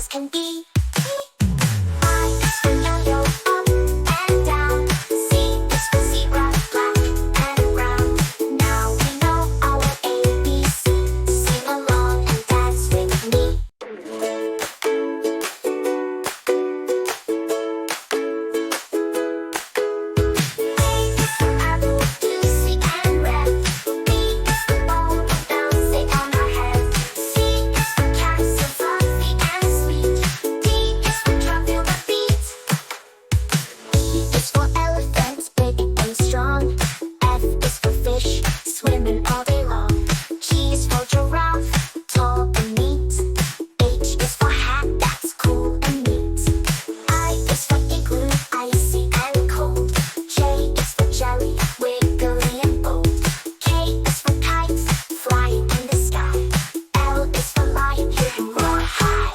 can be. I is for yo-yo, up and down. Z is for zebra, black and brown. Now we know our ABC. Sing along and dance with me. A is for apple, U, C, and red. B is for ball, bouncing on our head. C is for cat, so fluffy and sweet. D is for drum, feel the beat. E is for elephant, big and strong. F is for fish, swimming all day long. G is for giraffe, tall and neat. H is for hat, that's cool and neat. I is for igloo, icy and cold. J is for jelly, wiggly and bold. K is for kite, flying in the sky. L is for lion, hear him roar high.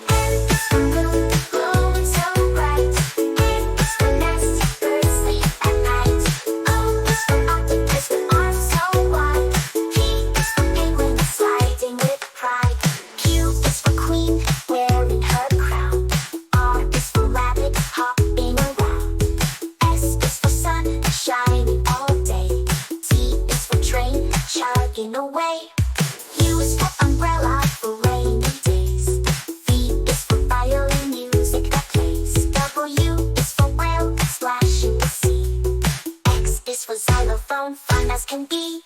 N is for moon, glowing so bright. N is for nest, birds sleep at night. O is for octopus with arms so wide. P is for penguin, sliding with pride. Q is for queen, wearing her crown. R is for rabbit, hopping around. S is for sun, shining all day. T is for train, chugging away. U is for umbrella, for rainy days. V is for violin, music that plays. W is for whale, splashing the sea. X is for xylophone, fun as can be.